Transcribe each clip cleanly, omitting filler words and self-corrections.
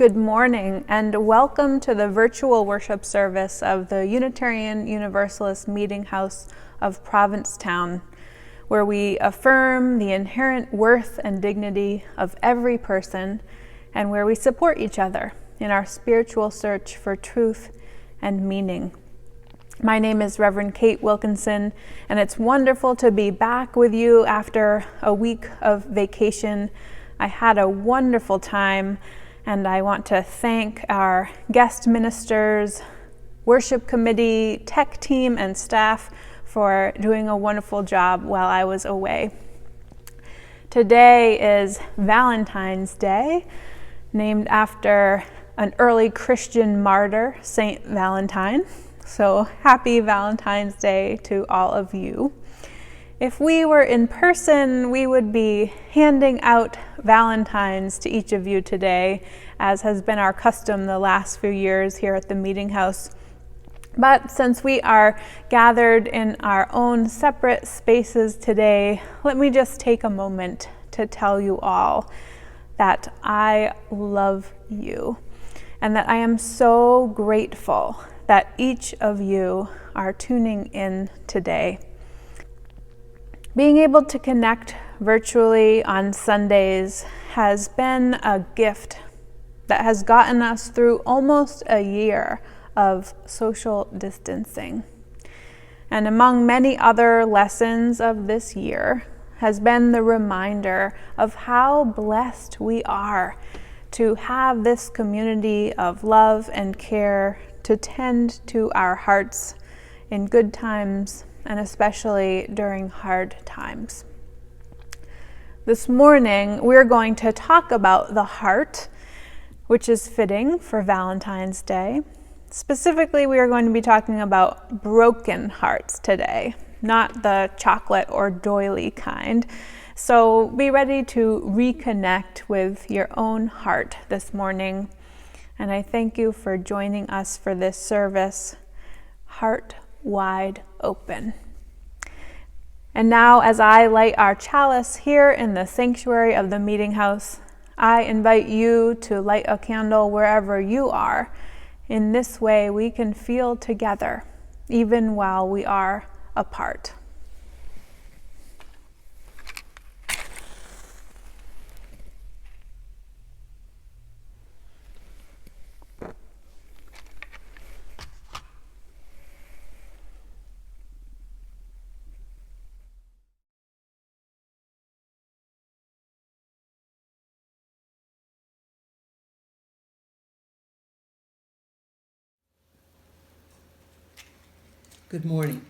Good morning and welcome to the virtual worship service of the Unitarian Universalist Meeting House of Provincetown, where we affirm the inherent worth and dignity of every person and where we support each other in our spiritual search for truth and meaning. My name is Reverend Kate Wilkinson, and it's wonderful to be back with you after a week of vacation. I had a wonderful time, and I want to thank our guest ministers, worship committee, tech team, and staff for doing a wonderful job while I was away. Today is Valentine's Day, named after an early Christian martyr, Saint Valentine. So happy Valentine's Day to all of you. If we were in person, we would be handing out Valentines to each of you today, as has been our custom the last few years here at the Meeting House. But since we are gathered in our own separate spaces today, let me just take a moment to tell you all that I love you and that I am so grateful that each of you are tuning in today. Being able to connect virtually on Sundays has been a gift that has gotten us through almost a year of social distancing. And among many other lessons of this year has been the reminder of how blessed we are to have this community of love and care to tend to our hearts in good times and especially during hard times. This morning, we're going to talk about the heart, which is fitting for Valentine's Day. Specifically, we are going to be talking about broken hearts today, not the chocolate or doily kind. So be ready to reconnect with your own heart this morning. And I thank you for joining us for this service, Heart Wide Open. And now, as I light our chalice here in the sanctuary of the Meeting House, I invite you to light a candle wherever you are. In this way, we can feel together, even while we are apart. Good morning.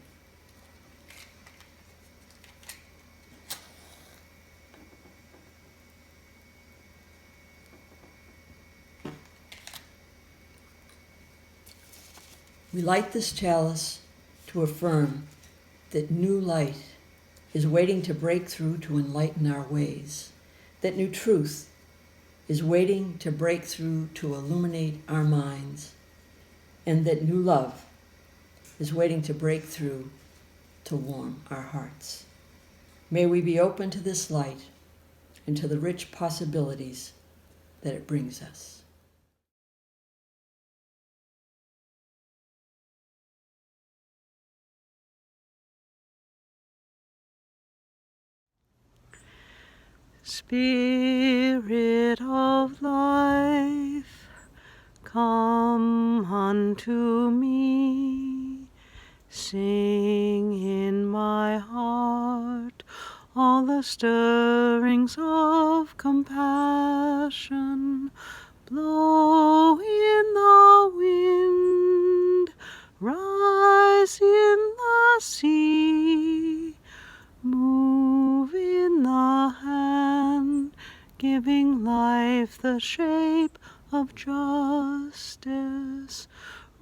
We light this chalice to affirm that new light is waiting to break through to enlighten our ways, that new truth is waiting to break through to illuminate our minds, and that new love is waiting to break through to warm our hearts. May we be open to this light and to the rich possibilities that it brings us. Spirit of life, come unto me. Sing in my heart all the stirrings of compassion. Blow in the wind, rise in the sea, move in the hand, giving life the shape of justice.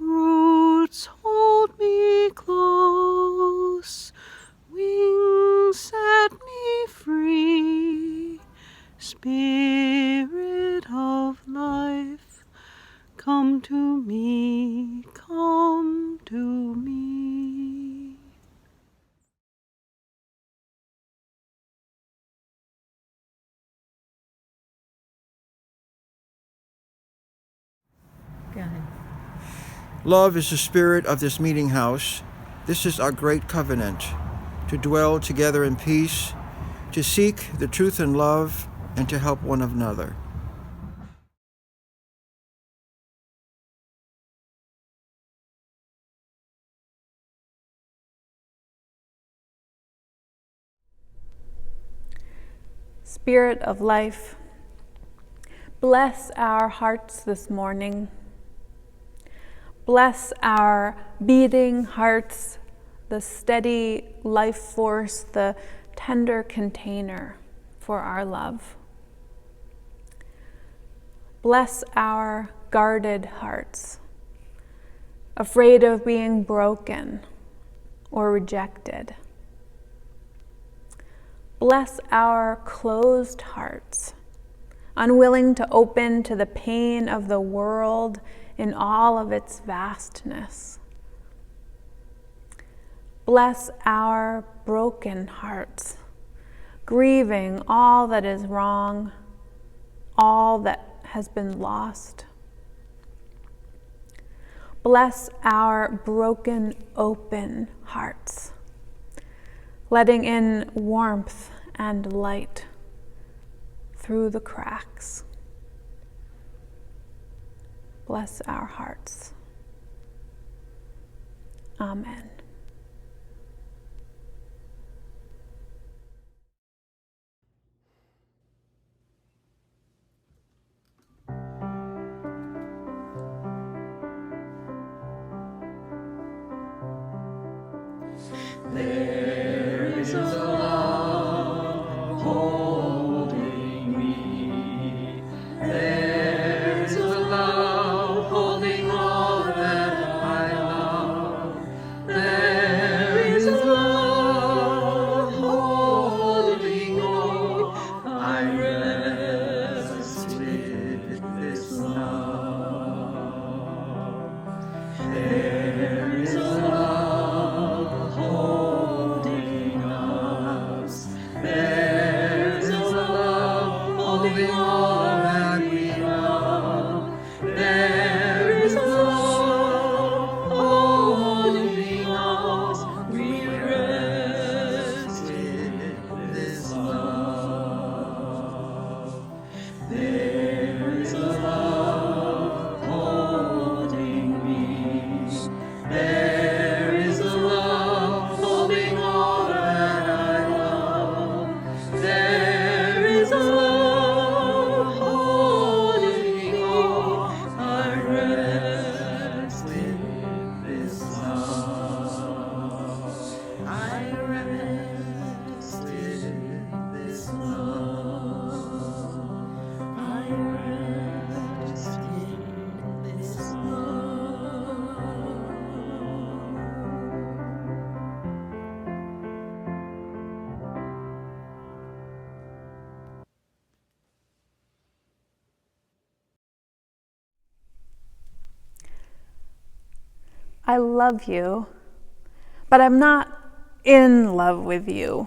Roots hold me close, wings set me free. Spirit of life, come to me, come to me. Go ahead. Love is the spirit of this meeting house. This is our great covenant, to dwell together in peace, to seek the truth in love, and to help one another. Spirit of life, bless our hearts this morning. Bless our beating hearts, the steady life force, the tender container for our love. Bless our guarded hearts, afraid of being broken or rejected. Bless our closed hearts, unwilling to open to the pain of the world in all of its vastness. Bless our broken hearts, grieving all that is wrong, all that has been lost. Bless our broken, open hearts, letting in warmth and light through the cracks. Bless our hearts. Amen. There is a love holding me. There is a love holding all that I love. There is a love holding all. I rest with this love. There is a love holding us. There is a love holding all that we love. There is a love holding us. We rest in this love. There is a love holding me. There is a love holding all that I love. There is a love holding all. I rest in this love. I rest in this love. I rest in this love. I love you, but I'm not in love with you,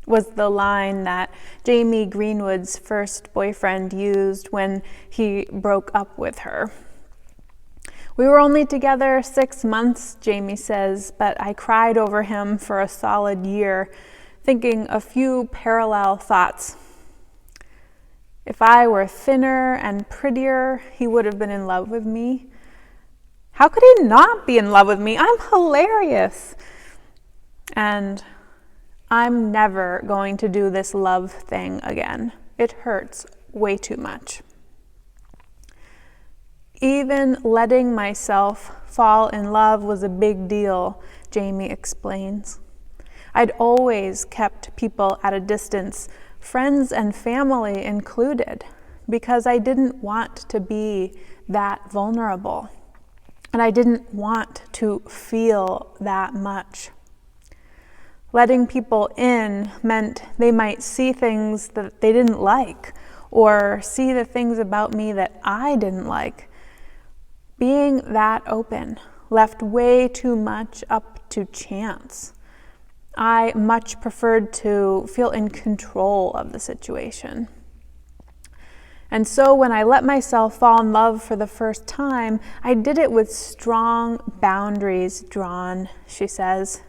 was the line that Jamie Greenwood's first boyfriend used when he broke up with her. We were only together 6 months, Jamie says, but I cried over him for a solid year, thinking a few parallel thoughts. If I were thinner and prettier, he would have been in love with me. How could he not be in love with me? I'm hilarious. And I'm never going to do this love thing again. It hurts way too much. Even letting myself fall in love was a big deal, Jamie explains. I'd always kept people at a distance, friends and family included, because I didn't want to be that vulnerable. And I didn't want to feel that much. Letting people in meant they might see things that they didn't like, or see the things about me that I didn't like. Being that open left way too much up to chance. I much preferred to feel in control of the situation. And so when I let myself fall in love for the first time, I did it with strong boundaries drawn, she says.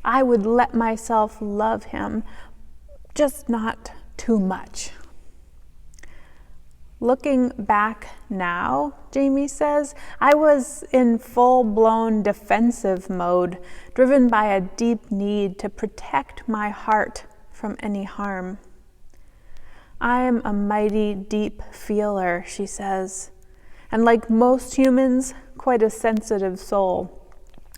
I would let myself love him, just not too much. Looking back now, Jamie says, I was in full-blown defensive mode, driven by a deep need to protect my heart from any harm. I am a mighty deep feeler, she says, and like most humans, quite a sensitive soul.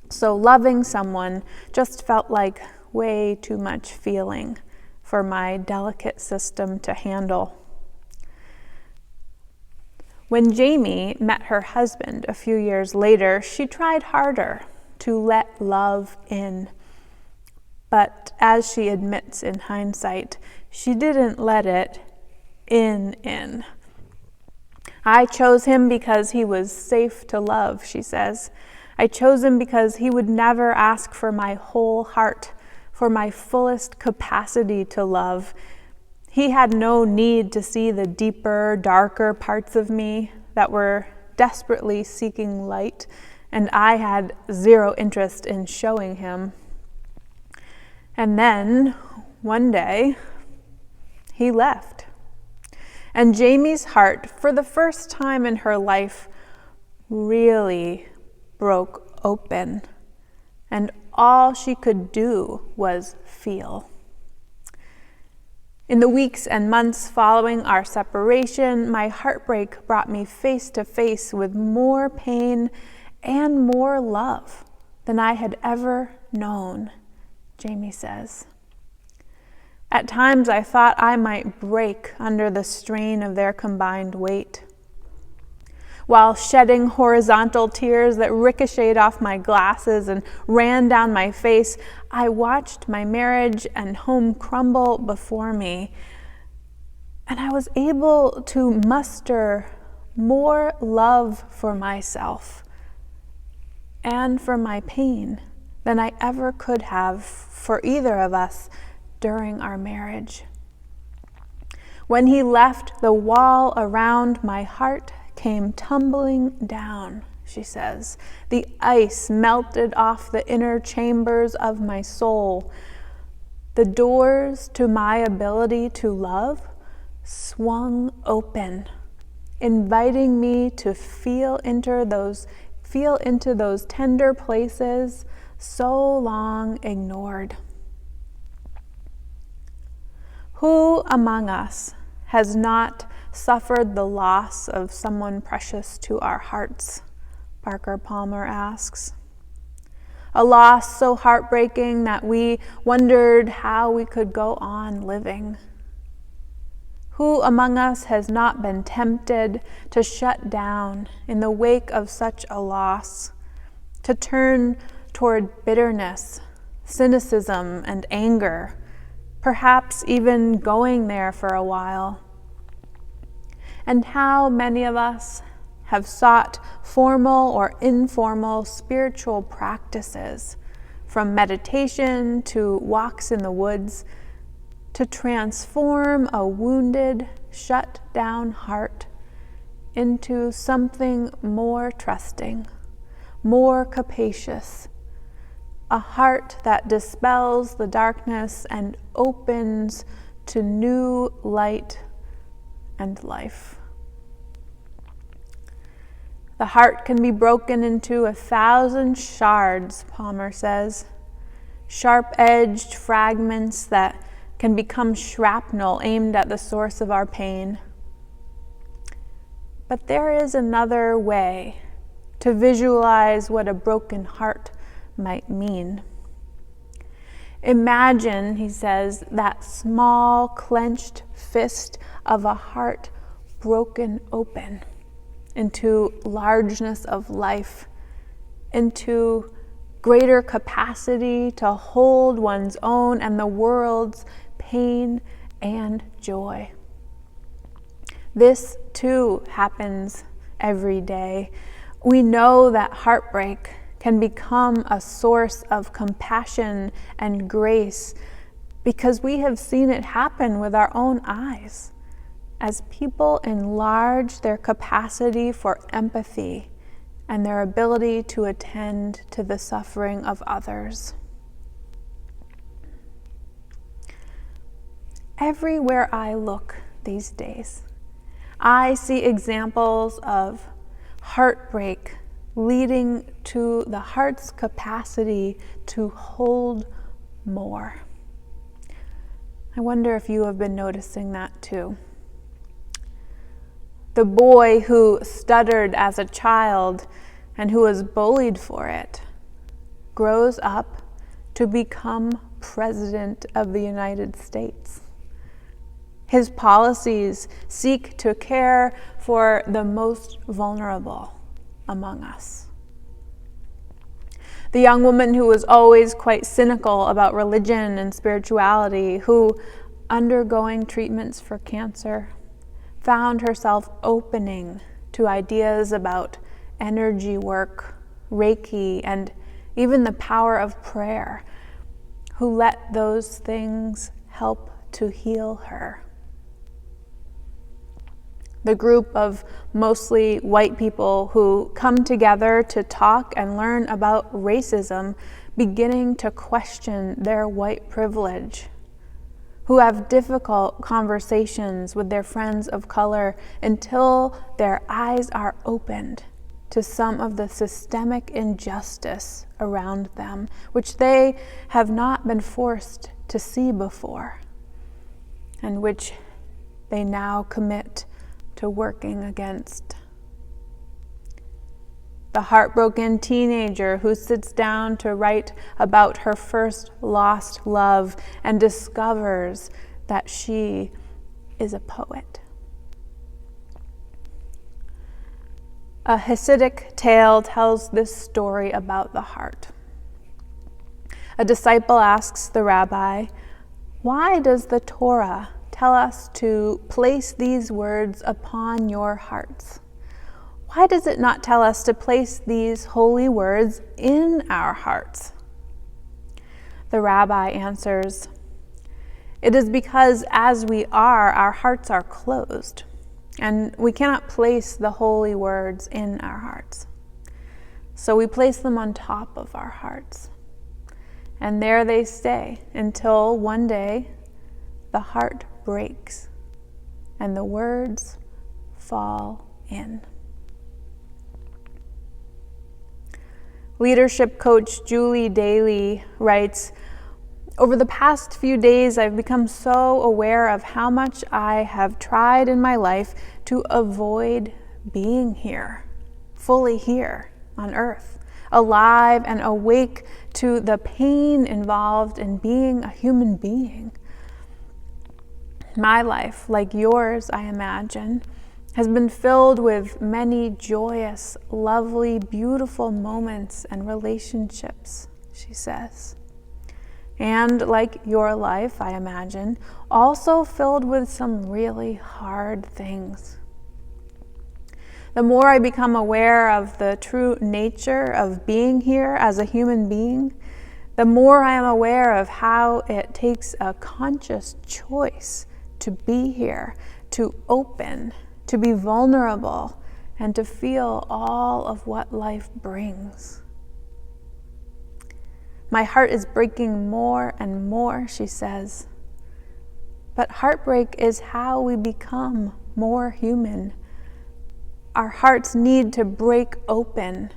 So loving someone just felt like way too much feeling for my delicate system to handle. When Jamie met her husband a few years later, she tried harder to let love in. But as she admits in hindsight, she didn't let it in. I chose him because he was safe to love, she says. I chose him because he would never ask for my whole heart, for my fullest capacity to love. He had no need to see the deeper, darker parts of me that were desperately seeking light, and I had zero interest in showing him. And then, one day, he left. And Jamie's heart, for the first time in her life, really broke open. And all she could do was feel. In the weeks and months following our separation, my heartbreak brought me face to face with more pain and more love than I had ever known, Jamie says. At times I thought I might break under the strain of their combined weight. While shedding horizontal tears that ricocheted off my glasses and ran down my face, I watched my marriage and home crumble before me. And I was able to muster more love for myself and for my pain than I ever could have for either of us during our marriage. When he left, the wall around my heart came tumbling down, she says. The ice melted off the inner chambers of my soul. The doors to my ability to love swung open, inviting me to feel into those tender places so long ignored. Who among us has not suffered the loss of someone precious to our hearts? Parker Palmer asks. A loss so heartbreaking that we wondered how we could go on living. Who among us has not been tempted to shut down in the wake of such a loss, to turn toward bitterness, cynicism, and anger, perhaps even going there for a while? And how many of us have sought formal or informal spiritual practices, from meditation to walks in the woods, to transform a wounded, shut down heart into something more trusting, more capacious, a heart that dispels the darkness and opens to new light and life. The heart can be broken into 1,000 shards, Palmer says, sharp-edged fragments that can become shrapnel aimed at the source of our pain. But there is another way to visualize what a broken heart might mean. Imagine, he says, that small clenched fist of a heart broken open into largeness of life, into greater capacity to hold one's own and the world's pain and joy. This too happens every day. We know that heartbreak can become a source of compassion and grace because we have seen it happen with our own eyes. as people enlarge their capacity for empathy and their ability to attend to the suffering of others. Everywhere I look these days, I see examples of heartbreak leading to the heart's capacity to hold more. I wonder if you have been noticing that too. The boy who stuttered as a child and who was bullied for it grows up to become President of the United States. His policies seek to care for the most vulnerable among us. The young woman who was always quite cynical about religion and spirituality, who, undergoing treatments for cancer, found herself opening to ideas about energy work, Reiki, and even the power of prayer, who let those things help to heal her. The group of mostly white people who come together to talk and learn about racism, beginning to question their white privilege, who have difficult conversations with their friends of color until their eyes are opened to some of the systemic injustice around them, which they have not been forced to see before, and which they now commit to working against. The heartbroken teenager who sits down to write about her first lost love and discovers that she is a poet. A Hasidic tale tells this story about the heart. A disciple asks the rabbi, "Why does the Torah tell us to place these words upon your hearts? Why does it not tell us to place these holy words in our hearts?" The rabbi answers, "It is because as we are, our hearts are closed, and we cannot place the holy words in our hearts. So we place them on top of our hearts, and there they stay until one day the heart breaks and the words fall in." Leadership coach Julie Daly writes, "Over the past few days, I've become so aware of how much I have tried in my life to avoid being here, fully here on earth, alive and awake to the pain involved in being a human being. My life, like yours, I imagine, has been filled with many joyous, lovely, beautiful moments and relationships," she says. "And like your life, I imagine, also filled with some really hard things. The more I become aware of the true nature of being here as a human being, the more I am aware of how it takes a conscious choice to be here, to open, to be vulnerable, and to feel all of what life brings. My heart is breaking more and more," she says. But heartbreak is how we become more human. Our hearts need to break open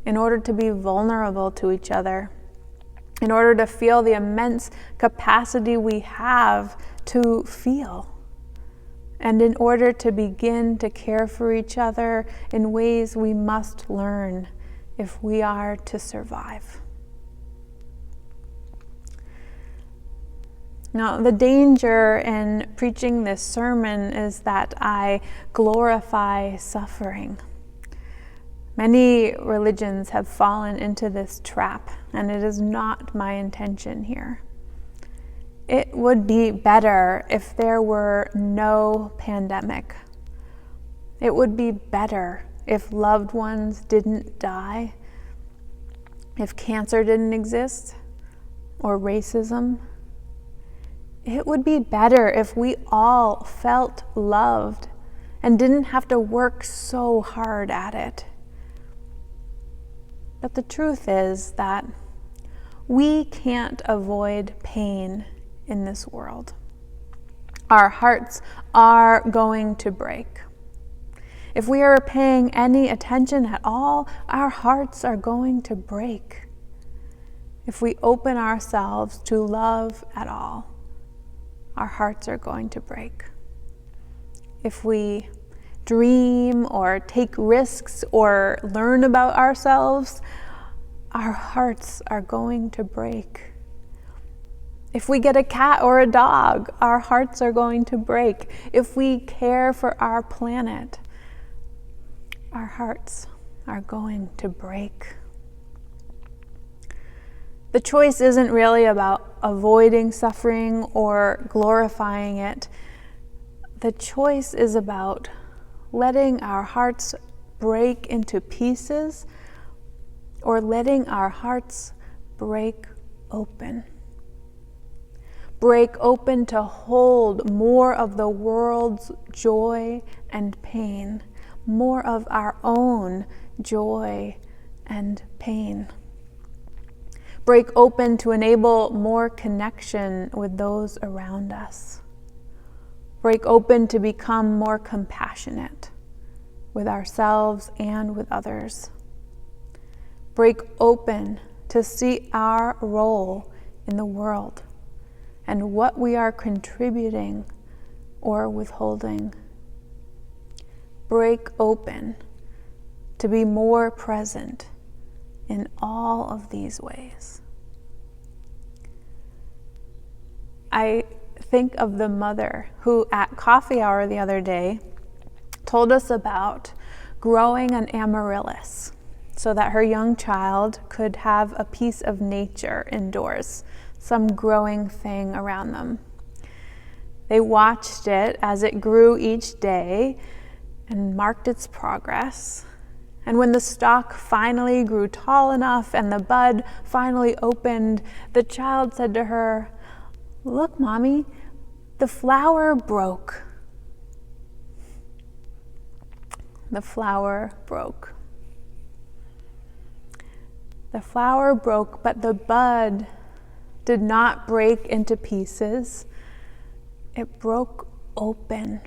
in order to be vulnerable to each other, in order to feel the immense capacity we have to feel, and in order to begin to care for each other in ways we must learn if we are to survive. Now, the danger in preaching this sermon is that I glorify suffering. Many religions have fallen into this trap, and it is not my intention here. It would be better if there were no pandemic. It would be better if loved ones didn't die, if cancer didn't exist, or racism. It would be better if we all felt loved and didn't have to work so hard at it. But the truth is that we can't avoid pain in this world. Our hearts are going to break. If we are paying any attention at all, our hearts are going to break. If we open ourselves to love at all, our hearts are going to break. If we dream or take risks or learn about ourselves, our hearts are going to break. If we get a cat or a dog, our hearts are going to break. If we care for our planet, our hearts are going to break. The choice isn't really about avoiding suffering or glorifying it. The choice is about letting our hearts break into pieces or letting our hearts break open. Break open to hold more of the world's joy and pain, more of our own joy and pain. Break open to enable more connection with those around us. Break open to become more compassionate with ourselves and with others. Break open to see our role in the world and what we are contributing or withholding. Break open to be more present in all of these ways. I think of the mother who at coffee hour the other day told us about growing an amaryllis so that her young child could have a piece of nature indoors, some growing thing around them. They watched it as it grew each day and marked its progress. And when the stalk finally grew tall enough and the bud finally opened, the child said to her, "Look, Mommy, the flower broke." The flower broke. The flower broke, but the bud did not break into pieces. It broke open.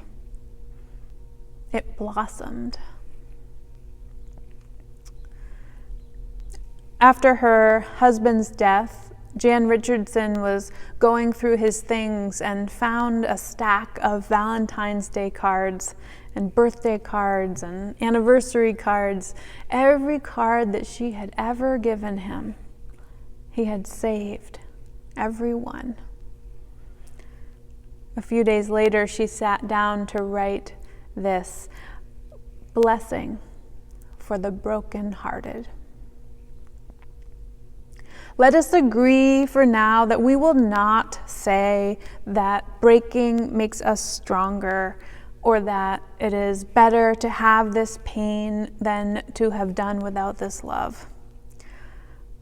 It blossomed. After her husband's death, Jan Richardson was going through his things and found a stack of Valentine's Day cards and birthday cards and anniversary cards. Every card that she had ever given him, he had saved, every one. A few days later, she sat down to write this: blessing for the broken-hearted. Let us agree for now that we will not say that breaking makes us stronger or that it is better to have this pain than to have done without this love.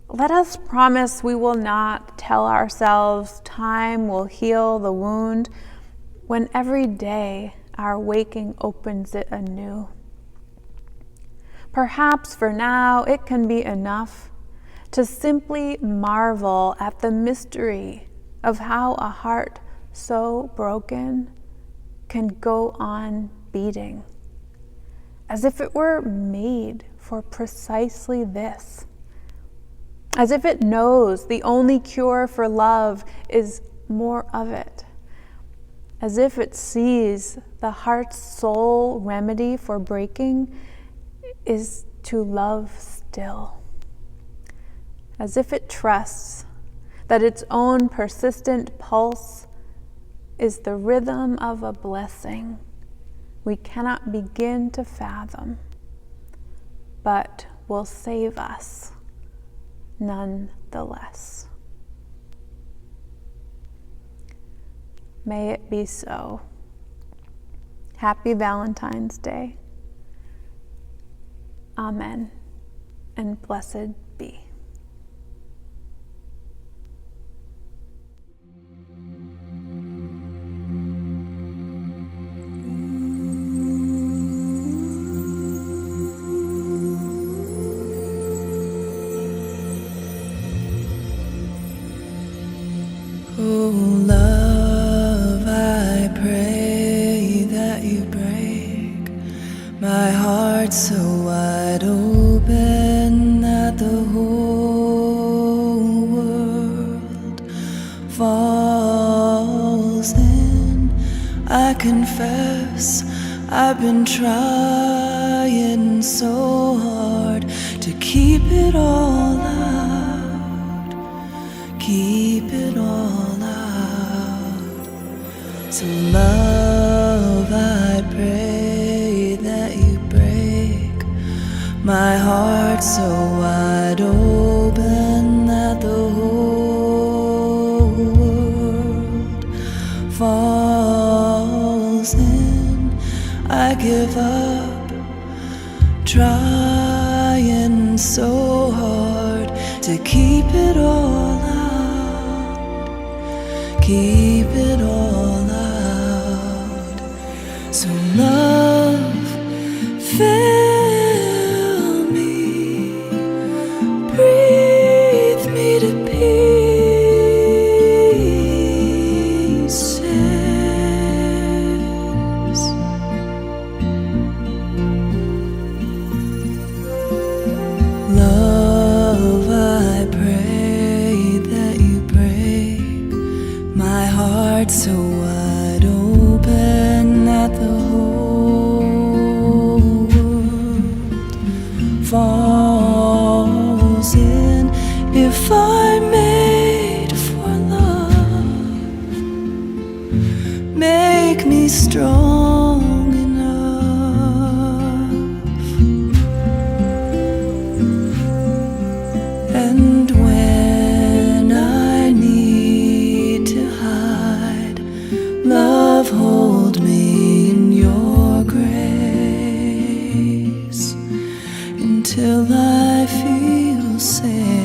Let us promise we will not tell ourselves time will heal the wound when every day our waking opens it anew. Perhaps for now it can be enough to simply marvel at the mystery of how a heart so broken can go on beating, as if it were made for precisely this, as if it knows the only cure for love is more of it, as if it sees the heart's sole remedy for breaking is to love still, as if it trusts that its own persistent pulse is the rhythm of a blessing we cannot begin to fathom, but will save us nonetheless. May it be so. Happy Valentine's Day. Amen, and blessed be. love, I pray that you break my heart so wide open that the whole world falls in. I confess I've been trying so hard to keep it all out, keep it all out. So love, I pray that you break my heart so wide open that the whole world falls in. I give up trying so hard to keep it all out, keep it all out. So love, fill me, breathe me to pieces. Love, I pray that you break my heart so wide open that the whole world falls in. If I'm made for love, make me strong enough. And when I need to hide, love, hold me in your grace until I feel safe.